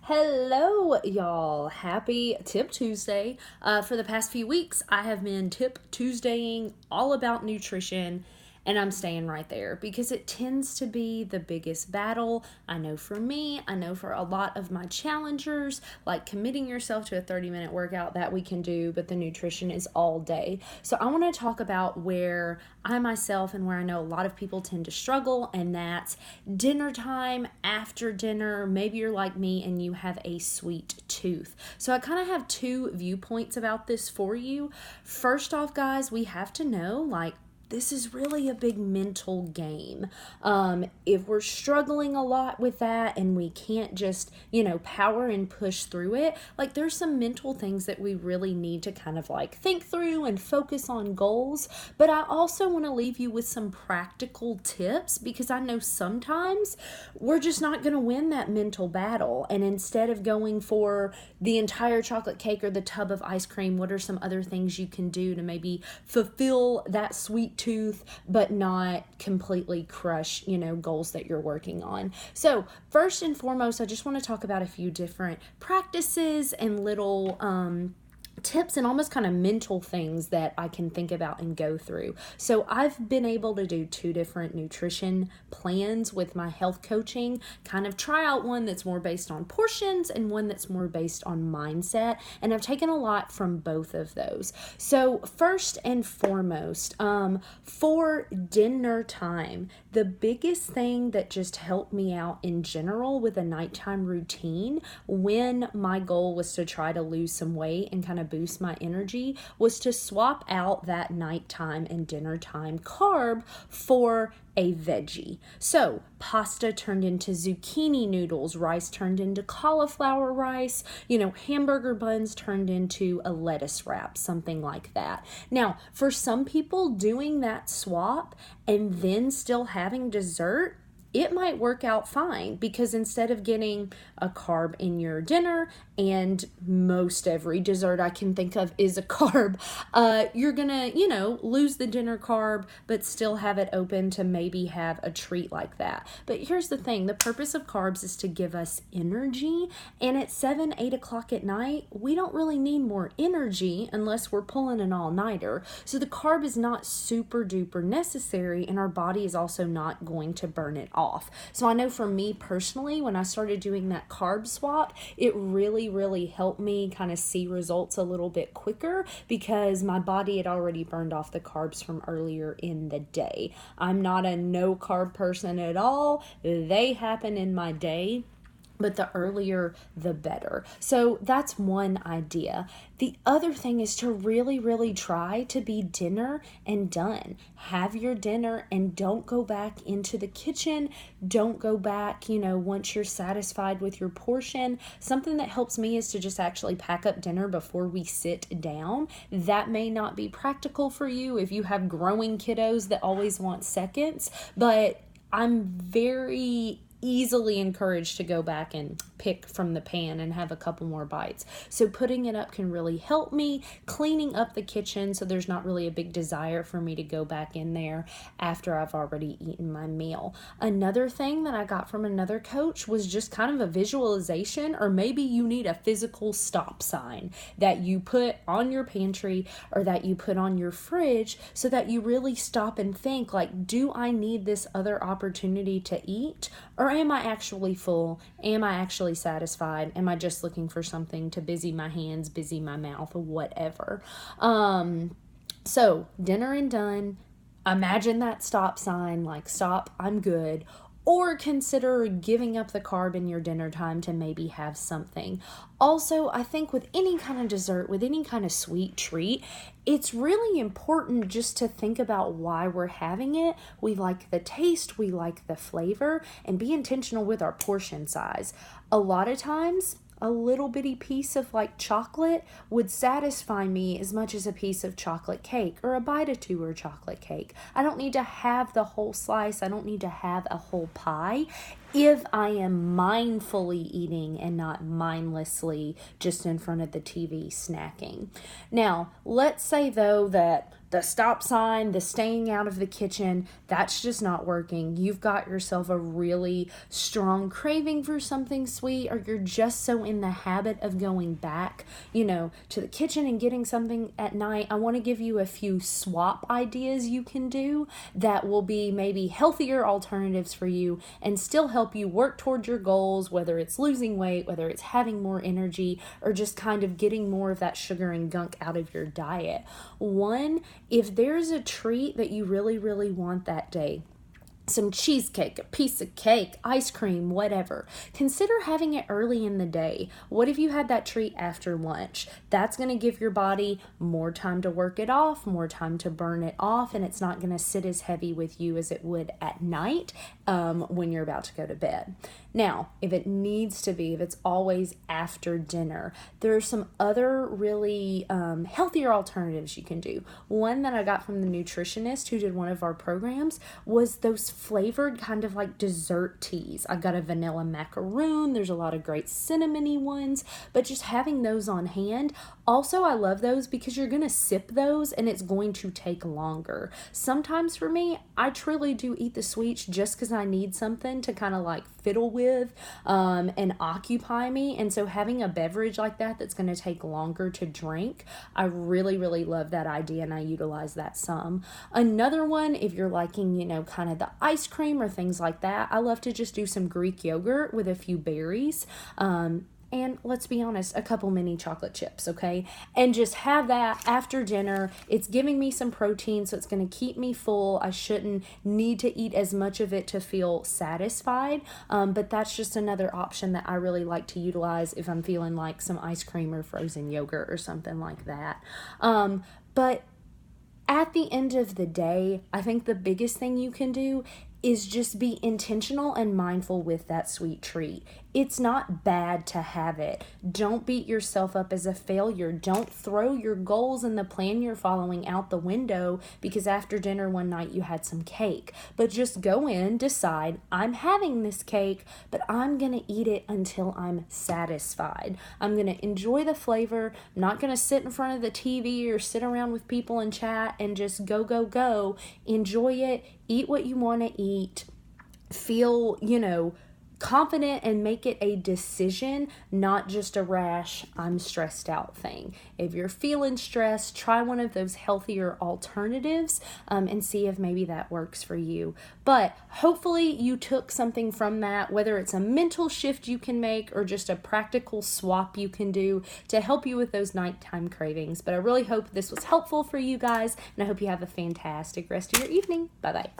Hello, y'all. Happy Tip Tuesday. For the past few weeks, I have been Tip Tuesdaying all about nutrition, and I'm staying right there because it tends to be the biggest battle. I know for me, I know for a lot of my challengers, like committing yourself to a 30-minute workout that we can do, but the nutrition is all day. So I want to talk about where I myself and where I know a lot of people tend to struggle, and that's dinner time, after dinner. Maybe you're like me and you have a sweet tooth. So I kind of have two viewpoints about this for you. First off, guys, we have to know, this is really a big mental game. If we're struggling a lot with that and we can't just, power and push through it, there's some mental things that we really need to kind of think through and focus on goals. But I also want to leave you with some practical tips because I know sometimes we're just not going to win that mental battle. And instead of going for the entire chocolate cake or the tub of ice cream, what are some other things you can do to maybe fulfill that sweet tooth but not completely crush goals that you're working on? So first and foremost, I just want to talk about a few different practices and little tips and almost kind of mental things that I can think about and go through. So I've been able to do two different nutrition plans with my health coaching, kind of try out one that's more based on portions and one that's more based on mindset. And I've taken a lot from both of those. So first and foremost, for dinner time, the biggest thing that just helped me out in general with a nighttime routine when my goal was to try to lose some weight and kind of boost my energy was to swap out that nighttime and dinner time carb for a veggie. So pasta turned into zucchini noodles, rice turned into cauliflower rice, hamburger buns turned into a lettuce wrap, something like that. Now, for some people, doing that swap and then still having dessert, it might work out fine because instead of getting a carb in your dinner, and most every dessert I can think of is a carb, you're gonna, lose the dinner carb, but still have it open to maybe have a treat like that. But here's the thing, the purpose of carbs is to give us energy, and at 7, 8 o'clock at night, we don't really need more energy unless we're pulling an all-nighter. So the carb is not super duper necessary, and our body is also not going to burn it off. So I know for me personally, when I started doing that carb swap, it really helped me kind of see results a little bit quicker because my body had already burned off the carbs from earlier in the day. I'm not a no carb person at all. They happen in my day, but the earlier, the better. So that's one idea. The other thing is to really try to be dinner and done. Have your dinner and don't go back into the kitchen. Don't go back, once you're satisfied with your portion. Something that helps me is to just actually pack up dinner before we sit down. That may not be practical for you if you have growing kiddos that always want seconds, but I'm very easily encouraged to go back and pick from the pan and have a couple more bites. So putting it up can really help me, cleaning up the kitchen so there's not really a big desire for me to go back in there after I've already eaten my meal. Another thing that I got from another coach was just kind of a visualization, or maybe you need a physical stop sign that you put on your pantry or that you put on your fridge so that you really stop and think, do I need this other opportunity to eat? Or am I actually full? Am I actually satisfied? Am I just looking for something to busy my hands, busy my mouth, or whatever? So dinner and done. Imagine that stop sign, stop, I'm good. Or consider giving up the carb in your dinner time to maybe have something. Also, I think with any kind of dessert, with any kind of sweet treat, it's really important just to think about why we're having it. We like the taste, we like the flavor, and be intentional with our portion size. A lot of times, a little bitty piece of chocolate would satisfy me as much as a piece of chocolate cake or a bite or two of chocolate cake. I don't need to have the whole slice. I don't need to have a whole pie if I am mindfully eating and not mindlessly just in front of the TV snacking. Now, let's say though that the stop sign, the staying out of the kitchen, that's just not working. You've got yourself a really strong craving for something sweet, or you're just so in the habit of going back, to the kitchen and getting something at night. I want to give you a few swap ideas you can do that will be maybe healthier alternatives for you and still help you work towards your goals, whether it's losing weight, whether it's having more energy, or just kind of getting more of that sugar and gunk out of your diet. One, if there's a treat that you really, really want that day, some cheesecake, a piece of cake, ice cream, whatever, consider having it early in the day. What if you had that treat after lunch? That's going to give your body more time to work it off, more time to burn it off, and it's not going to sit as heavy with you as it would at night when you're about to go to bed. Now, if it needs to be, if it's always after dinner, there are some other really healthier alternatives you can do. One that I got from the nutritionist who did one of our programs was those flavored kind of like dessert teas. I got a vanilla macaroon. There's a lot of great cinnamony ones, but just having those on hand. Also, I love those because you're going to sip those and it's going to take longer. Sometimes for me, I truly do eat the sweets just because I need something to kind of like fiddle with and occupy me. And so having a beverage like that that's going to take longer to drink, I really, really love that idea and I utilize that some. Another one, if you're liking, kind of the ice cream or things like that, I love to just do some Greek yogurt with a few berries. And let's be honest, a couple mini chocolate chips, okay? And just have that after dinner. It's giving me some protein, so it's going to keep me full. I shouldn't need to eat as much of it to feel satisfied, but that's just another option that I really like to utilize if I'm feeling like some ice cream or frozen yogurt or something like that. But at the end of the day, I think the biggest thing you can do is just be intentional and mindful with that sweet treat. It's not bad to have it. Don't beat yourself up as a failure. Don't throw your goals and the plan you're following out the window because after dinner one night you had some cake. But just go in, decide, I'm having this cake, but I'm going to eat it until I'm satisfied. I'm going to enjoy the flavor. I'm not going to sit in front of the TV or sit around with people and chat and just go, go, go. Enjoy it. Eat what you want to eat. Feel, confident and make it a decision, not just a rash, I'm stressed out thing. If you're feeling stressed, try one of those healthier alternatives and see if maybe that works for you. But hopefully you took something from that, whether it's a mental shift you can make or just a practical swap you can do to help you with those nighttime cravings. But I really hope this was helpful for you guys, and I hope you have a fantastic rest of your evening. Bye-bye.